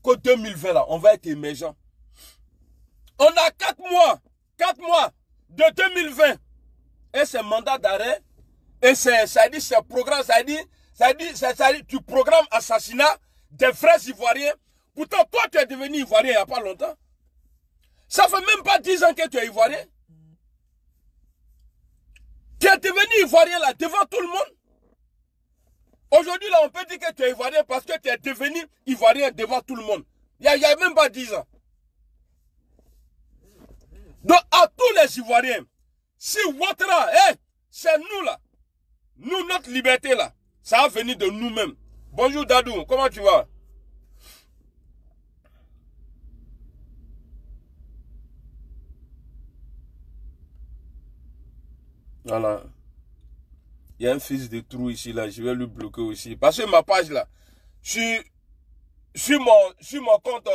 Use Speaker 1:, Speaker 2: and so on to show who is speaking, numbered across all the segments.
Speaker 1: qu'au 2020, là, on va être émergent. On a 4 mois de 2020. Et c'est mandat d'arrêt. Et ça dit, c'est programme, ça dit, tu programmes assassinat des frères ivoiriens. Pourtant, toi, tu es devenu ivoirien il n'y a pas longtemps. Ça fait même pas 10 ans que tu es ivoirien. Tu es devenu ivoirien là, devant tout le monde. Aujourd'hui, là, on peut dire que tu es ivoirien parce que tu es devenu ivoirien devant tout le monde. Il n'y a même pas 10 ans. Donc, à tous les Ivoiriens, si Ouattara, c'est nous là, nous, notre liberté là, ça va venir de nous-mêmes. Bonjour Dadou, comment tu vas? Voilà. Il y a un fils de trou ici là, je vais lui bloquer aussi. Parce que ma page là, sur mon compte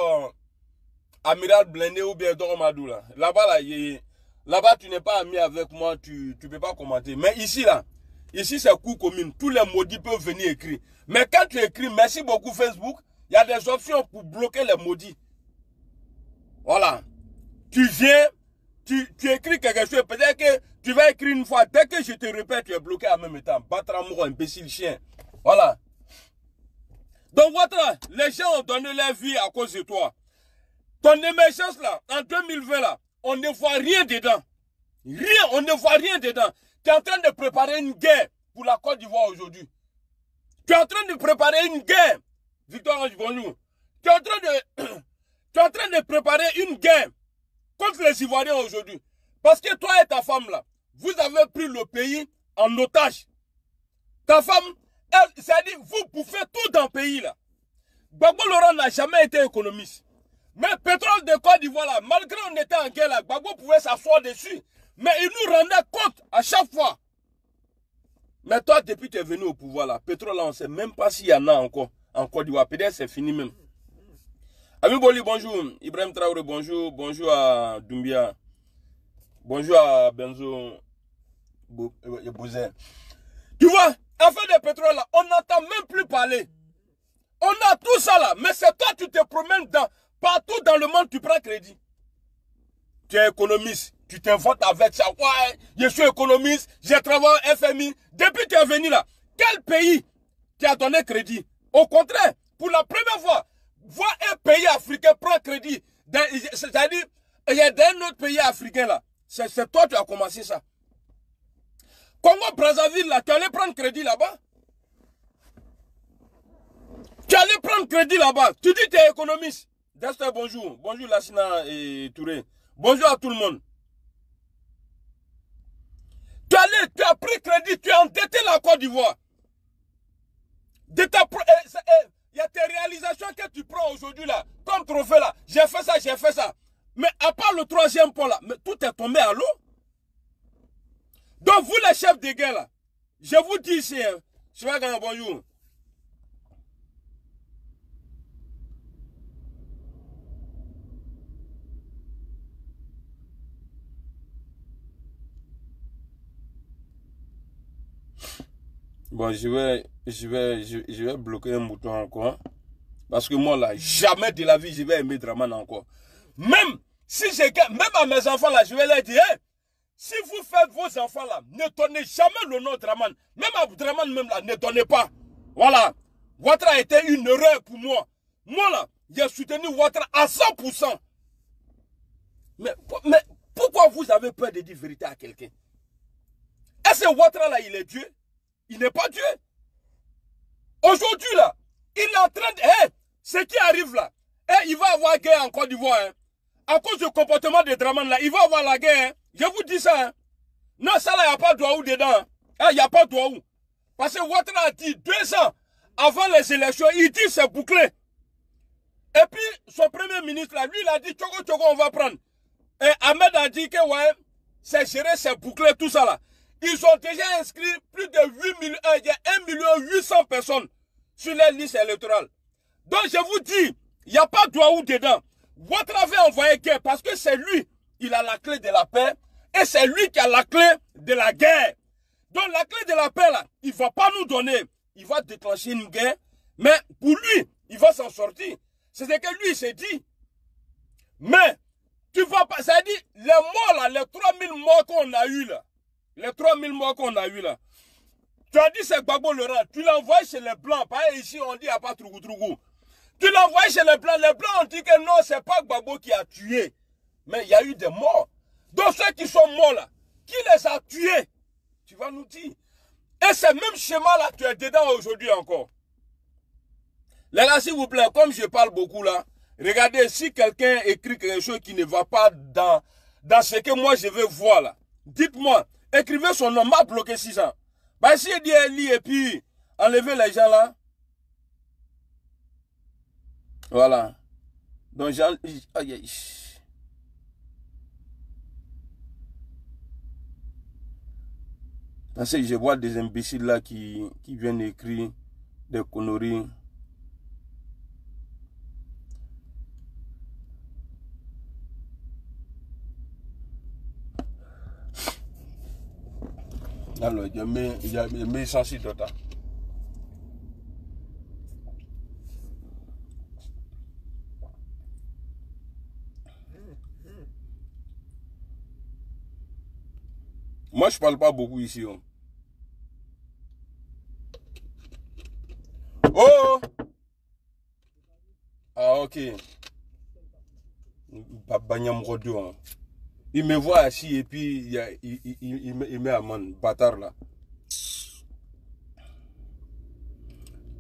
Speaker 1: Amiral Blindé ou bien Doromadou là. Là-bas, tu n'es pas ami avec moi, tu ne peux pas commenter. Mais ici là, ici c'est cours commune. Tous les maudits peuvent venir écrire. Mais quand tu écris, merci beaucoup Facebook, il y a des options pour bloquer les maudits. Voilà. Tu viens, tu écris quelque chose, peut-être que tu vas écrire une fois. Dès que je te répète, tu es bloqué en même temps. Batramour, imbécile chien. Voilà. Donc, Ouattara, les gens ont donné leur vie à cause de toi. Ton émergence là, en 2020 là, on ne voit rien dedans. Rien, on ne voit rien dedans. Tu es en train de préparer une guerre pour la Côte d'Ivoire aujourd'hui. Tu es en train de préparer une guerre. Victor Ange, bonjour. Tu es en train de préparer une guerre contre les Ivoiriens aujourd'hui. Parce que toi et ta femme là, vous avez pris le pays en otage. Ta femme, elle, c'est-à-dire, vous bouffez tout dans le pays là. Gbagbo Laurent n'a jamais été économiste. Mais le pétrole de Côte d'Ivoire là, malgré on était en guerre là, Gbagbo pouvait s'asseoir dessus. Mais il nous rendait compte à chaque fois. Mais toi, depuis que tu es venu au pouvoir là, pétrole là, on ne sait même pas s'il y en a encore en Côte d'Ivoire. Peut-être c'est fini même. Ami Boli, bonjour. Ibrahim Traoré, bonjour. Bonjour à Doumbia. Bonjour à Benzo Bouzin. Tu vois, affaire de pétrole là, on n'entend même plus parler. On a tout ça là, mais c'est toi, tu te promènes partout dans le monde, tu prends crédit. Tu es économiste, tu t'inventes avec ça. Ouais, je suis économiste, j'ai travaillé au FMI. Depuis que tu es venu là, quel pays t'a donné crédit? Au contraire, pour la première fois, voir un pays africain prendre crédit, c'est-à-dire, il y a d'un autre pays africain là. C'est toi qui as commencé ça. Congo-Brazzaville là, tu allais prendre crédit là-bas? Tu allais prendre crédit là-bas. Tu dis que tu es économiste. Dester, bonjour. Bonjour Lassina et Touré. Bonjour à tout le monde. Tu as pris crédit, tu as endetté la Côte d'Ivoire. Il y a tes réalisations que tu prends aujourd'hui là, comme trophée là. J'ai fait ça, j'ai fait ça. Mais à part le troisième point là, mais tout est tombé à l'eau. Donc vous les chefs de guerre là, je vous dis ici, hein, je vais gagner bonjour. Bon, je vais bloquer un mouton encore. Parce que moi, là, jamais de la vie, je vais aimer Draman encore. Même à mes enfants, là, je vais leur dire, hey, si vous faites vos enfants, là, ne donnez jamais le nom de Draman. Même à Draman, même là, ne donnez pas. Voilà. Ouattara a été une erreur pour moi. Moi, là, j'ai soutenu Ouattara à 100%. Mais pourquoi vous avez peur de dire vérité à quelqu'un? Est-ce que Ouattara, là, il est Dieu? Il n'est pas Dieu. Aujourd'hui, là, il est en train de... Hey, ce qui arrive là, hey, il va avoir guerre en Côte d'Ivoire. Hein. À cause du comportement de Draman, là, il va avoir la guerre. Hein. Je vous dis ça. Hein. Non, ça là, il n'y a pas de Douaou dedans. Hein. Il n'y a pas de Douaou. Parce que Ouattara a dit 2 ans avant les élections, il dit c'est bouclé. Et puis, son premier ministre, là, lui, il a dit, Tchogo, on va prendre. Et Ahmed a dit que, ouais, c'est géré, c'est bouclé, tout ça là. Ils ont déjà inscrit plus de 8 millions, il y a 1 800 000 personnes sur les listes électorales. Donc je vous dis, il n'y a pas de Douaou dedans. Ouattara avait envoyé guerre parce que c'est lui, il a la clé de la paix et c'est lui qui a la clé de la guerre. Donc la clé de la paix là, il ne va pas nous donner, il va déclencher une guerre, mais pour lui, il va s'en sortir. C'est ce que lui s'est dit. Mais, tu vas pas, ça dit, les morts là, les 3000 morts qu'on a eu là, les 3000 morts qu'on a eu là, tu as dit c'est Gbagbo le rang, tu l'as envoyé chez les Blancs, pas ici on dit il n'y a pas Trougou Trougou. Tu l'as envoyé chez les Blancs ont dit que non, c'est pas Gbagbo qui a tué, mais il y a eu des morts. Donc ceux qui sont morts là, qui les a tués? Tu vas nous dire. Et ce même schéma là, tu es dedans aujourd'hui encore. Les gars, s'il vous plaît, comme je parle beaucoup là, regardez, si quelqu'un écrit quelque chose qui ne va pas dans ce que moi je veux voir là, dites-moi, écrivez son nom, m'a bloqué 6 ans. Bah si il dit lit et puis enlevez les gens là. Voilà. Donc parce que je vois des imbéciles là qui viennent écrire des conneries. Alors, il y a mes sensi tota. Moi, je parle pas beaucoup ici. Oh! Oh! Ah, ok. Il me voit assis et puis il met à mon bâtard là.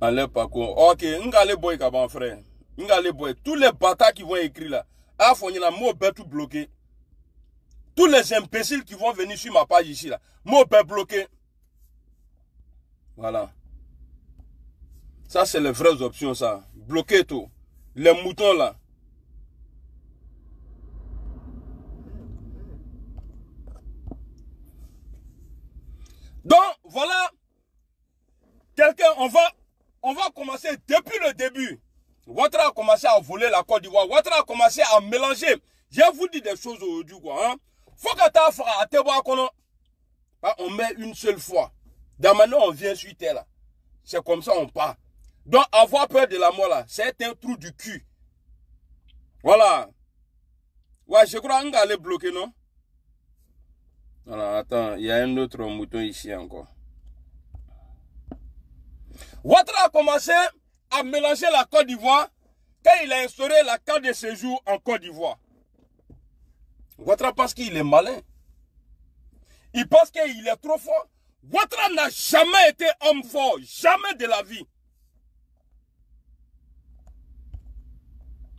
Speaker 1: Enlève pas quoi. Ok, n'allez boy kaban frère. N'allez boy. Tous les bâtards qui vont écrire là. Ah, faut y en a mot tout bloqué. Tous les imbéciles qui vont venir sur ma page ici là. Mot bloqué. Voilà. Ça c'est les vraies options ça. Bloquer tout. Les moutons là. Donc, voilà, quelqu'un, on va commencer depuis le début. Ouattara a commencé à voler la Côte d'Ivoire. Ouattara a commencé à mélanger. Je vous dis des choses aujourd'hui, quoi. Hein? Faut que tu fasses à Teboa, on met une seule fois. Dans maintenant, on vient sur terre, là. C'est comme ça, on part. Donc, avoir peur de la mort, là, c'est un trou du cul. Voilà. Ouais, je crois qu'on va aller bloquer, non? Voilà, attends, il y a un autre mouton ici encore. Ouattara a commencé à mélanger la Côte d'Ivoire quand il a instauré la carte de séjour en Côte d'Ivoire. Ouattara pense qu'il est malin. Il pense qu'il est trop fort. Ouattara n'a jamais été homme fort, jamais de la vie.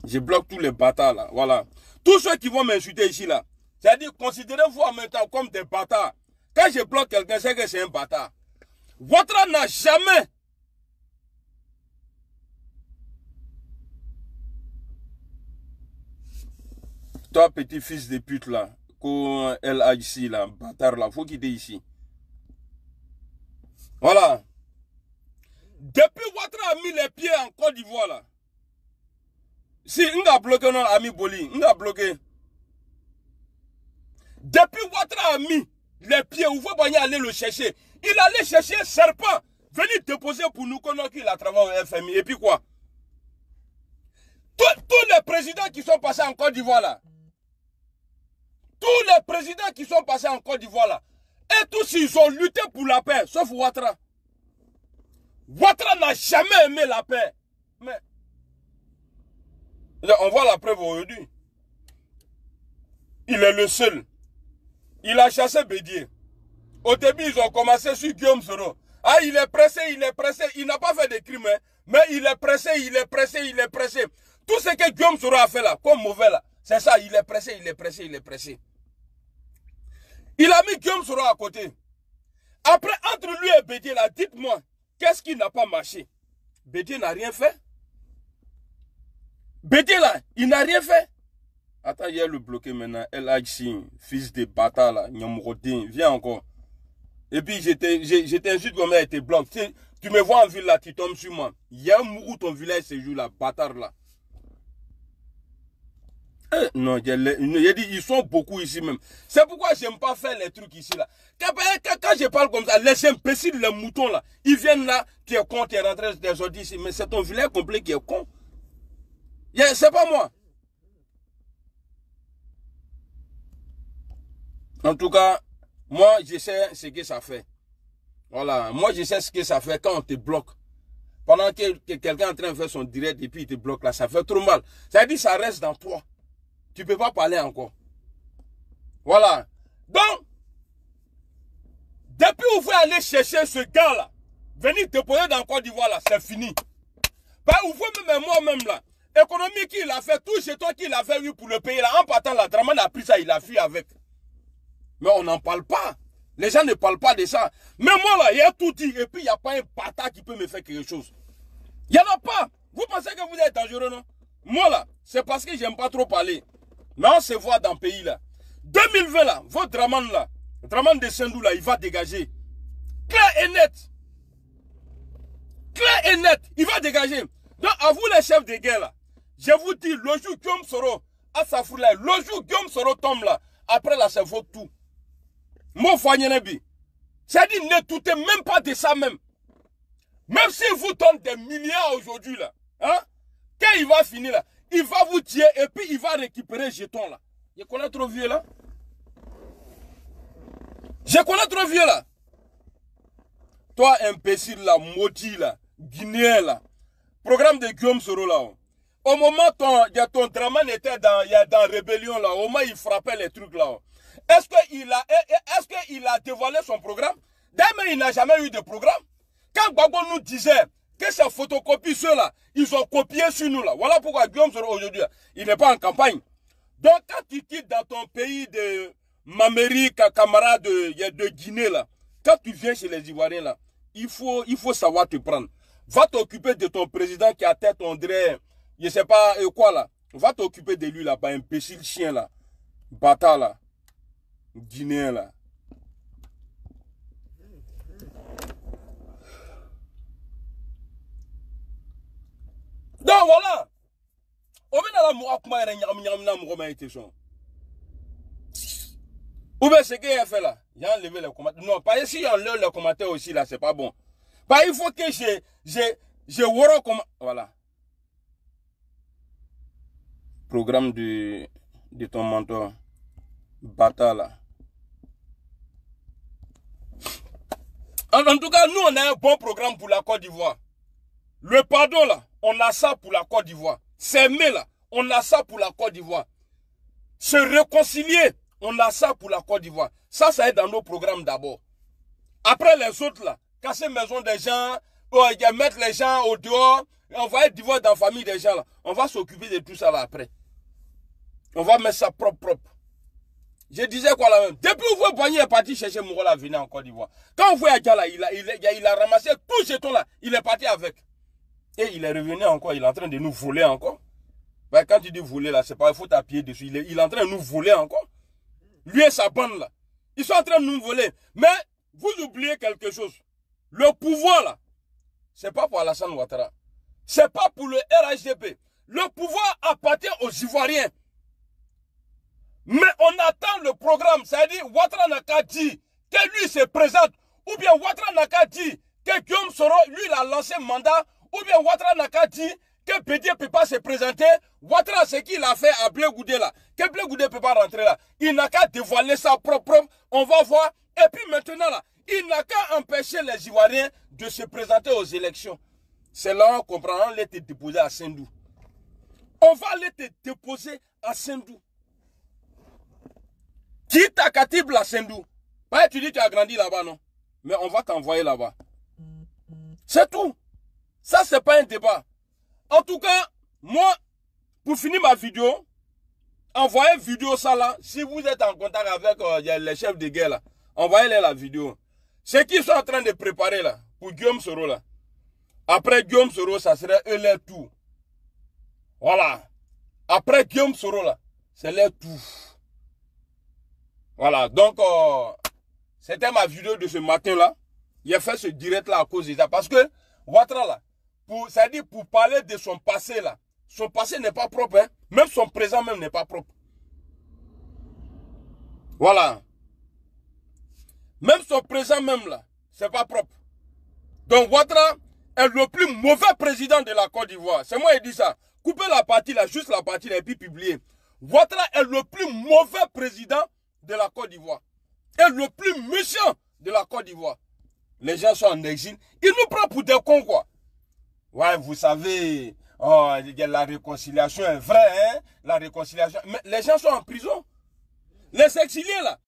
Speaker 1: Je bloque tous les bâtards là, voilà. Tous ceux qui vont m'insulter ici là. C'est-à-dire, considérez-vous en même temps comme des bâtards. Quand je bloque quelqu'un, c'est que c'est un bâtard. Ouattara n'a jamais. Toi, petit fils de pute là, qu'elle a ici là, bâtard là, faut quitter ici. Voilà. Depuis Ouattara a mis les pieds en Côte d'Ivoire là. Si, on a bloqué non, ami Boli, on a bloqué. Depuis Ouattara a mis les pieds, où vous voyez aller le chercher. Il allait chercher un serpent, venir déposer pour nous connaître qu'il a travaillé au FMI. Et puis quoi? Tous les présidents qui sont passés en Côte d'Ivoire là, tous les présidents qui sont passés en Côte d'Ivoire là, et tous ils ont lutté pour la paix, sauf Ouattara. Ouattara n'a jamais aimé la paix. Mais on voit la preuve aujourd'hui. Il est le seul. Il a chassé Bédié. Au début, ils ont commencé sur Guillaume Soro. Ah, il est pressé, il est pressé. Il n'a pas fait de crime, hein, mais il est pressé, il est pressé, il est pressé. Tout ce que Guillaume Soro a fait là, comme mauvais là, c'est ça, il est pressé, il est pressé, il est pressé. Il a mis Guillaume Soro à côté. Après, entre lui et Bédié là, dites-moi, qu'est-ce qui n'a pas marché? Bédié n'a rien fait. Bédié là, il n'a rien fait. Attends, il y a le bloqué maintenant. LHC, fils de bâtard là, Nyamrodin, viens encore. Et puis j'étais insulte comme elle était bloqué. Tu me vois en ville là, tu tombes sur moi. Il y a un mourou ton village ce jour là, bâtard là. Non, il a dit, ils sont beaucoup ici même. C'est pourquoi j'aime pas faire les trucs ici là. Quand je parle comme ça, les imbéciles, les moutons là, ils viennent là, tu es con, tu es rentré des autres ici. Mais c'est ton village complet qui est con. C'est pas moi. En tout cas, moi, je sais ce que ça fait. Voilà. Moi, je sais ce que ça fait quand on te bloque. Pendant que quelqu'un est en train de faire son direct et puis il te bloque là, ça fait trop mal. Ça veut dire que ça reste dans toi. Tu ne peux pas parler encore. Voilà. Donc, depuis où vous allez chercher ce gars-là, venir te poser dans Côte d'Ivoire là, c'est fini. Bah, vous même moi-même là, économie qu'il a fait, tout chez toi qu'il a fait, oui, pour le pays là, en partant là, Dramane a pris ça, il a fui avec. Mais on n'en parle pas. Les gens ne parlent pas de ça. Mais moi là, il y a tout dit, et puis il n'y a pas un bâtard qui peut me faire quelque chose. Il n'y en a pas. Vous pensez que vous êtes dangereux, non? Moi là, c'est parce que j'aime pas trop parler. Mais on se voit dans le pays là. 2020 là, votre Dramane là, Dramane de Sendou là, il va dégager. Clair et net. Clair et net, il va dégager. Donc à vous les chefs de guerre là, je vous dis, le jour Guillaume Soro, à sa foule là, le jour Guillaume Soro tombe là, après là, c'est votre tout. Mon foyer, c'est-à-dire ne doutez même pas de ça même. Même s'il vous donne des milliards aujourd'hui là, hein, quand il va finir là, il va vous tuer et puis il va récupérer le jeton là. Je connais trop vieux là. Je connais trop vieux là. Toi, imbécile là, maudit là, guinéen là. Programme de Guillaume Soro là. Au moment où ton Dramane était dans rébellion là, au moment où il frappait les trucs là. Est-ce qu'il a dévoilé son programme? D'ailleurs, il n'a jamais eu de programme. Quand Gbagbo nous disait que ces photocopies, ceux-là, ils ont copié sur nous là. Voilà pourquoi Guillaume Soro aujourd'hui, il n'est pas en campagne. Donc, quand tu quittes dans ton pays de Mameri, camarade de Guinée là, quand tu viens chez les Ivoiriens là, il faut savoir te prendre. Va t'occuper de ton président qui a tête, on dirait, je sais pas quoi là. Va t'occuper de lui là, pas imbécile chien là. Bâtard là. Guinéen là. Donc voilà. Ou bien ce qu'il a fait là, il a enlevé les commentaires. Non, pas ici, il enlève les commentaires aussi là, c'est pas bon. Bah, il faut que je vois comment. Voilà. Programme de ton mentor. Bata là. En tout cas, nous, on a un bon programme pour la Côte d'Ivoire. Le pardon là, on a ça pour la Côte d'Ivoire. S'aimer là, on a ça pour la Côte d'Ivoire. Se réconcilier, on a ça pour la Côte d'Ivoire. Ça est dans nos programmes d'abord. Après les autres là, casser maison des gens, mettre les gens au dehors, envoyer divorce dans la famille des gens là. On va s'occuper de tout ça là après. On va mettre ça propre. Je disais quoi là même. Depuis où vous voyez, est parti chercher Mourola venir en Côte d'Ivoire. Quand vous voyez là, il a ramassé tout ce jeton là, il est parti avec. Et il est revenu encore, il est en train de nous voler encore. Ben, quand tu dis voler là, c'est pas il faut t'appuyer dessus. Il est en train de nous voler encore. Lui et sa bande là. Ils sont en train de nous voler. Mais vous oubliez quelque chose. Le pouvoir là, c'est pas pour Alassane Ouattara. C'est pas pour le RHDP. Le pouvoir appartient aux Ivoiriens. Mais on attend le programme. C'est-à-dire, Ouattara n'a qu'à dire que lui se présente. Ou bien Ouattara n'a qu'à dire que Guillaume Soro, lui, il a lancé un mandat. Ou bien Ouattara n'a qu'à dire que Bédié ne peut pas se présenter. Ouattara, ce qu'il a fait à Blé Goudé là, que Blé Goudé ne peut pas rentrer là. Il n'a qu'à dévoiler ça propre. On va voir. Et puis maintenant là, il n'a qu'à empêcher les Ivoiriens de se présenter aux élections. C'est là on comprend. On va te déposer à Sendou. On va aller te déposer à Sendou. Qui t'a Katib la Sendou? Pas tu dis que tu as grandi là-bas, non? Mais on va t'envoyer là-bas. C'est tout. Ça, c'est pas un débat. En tout cas, moi, pour finir ma vidéo, envoyez vidéo ça là. Si vous êtes en contact avec les chefs de guerre là, envoyez-les la vidéo. Ce qu'ils sont en train de préparer là, pour Guillaume Soro là. Après Guillaume Soro, ça serait eux leur tour. Voilà. Après Guillaume Soro là, c'est leur tour. Voilà. Donc, c'était ma vidéo de ce matin là. J'ai fait ce direct là à cause de ça. Parce que, Ouattara là, c'est-à-dire pour parler de son passé là, son passé n'est pas propre, hein. Même son présent même n'est pas propre. Voilà. Même son présent même là, c'est pas propre. Donc Ouattara est le plus mauvais président de la Côte d'Ivoire. C'est moi qui dis ça. Coupez la partie là, juste la partie là, et puis publiez. Ouattara est le plus mauvais président de la Côte d'Ivoire. Et le plus méchant de la Côte d'Ivoire. Les gens sont en exil. Il nous prend pour des cons, quoi. Ouais, vous savez, oh, la réconciliation est vraie, hein. La réconciliation. Mais les gens sont en prison. Les exilés, là.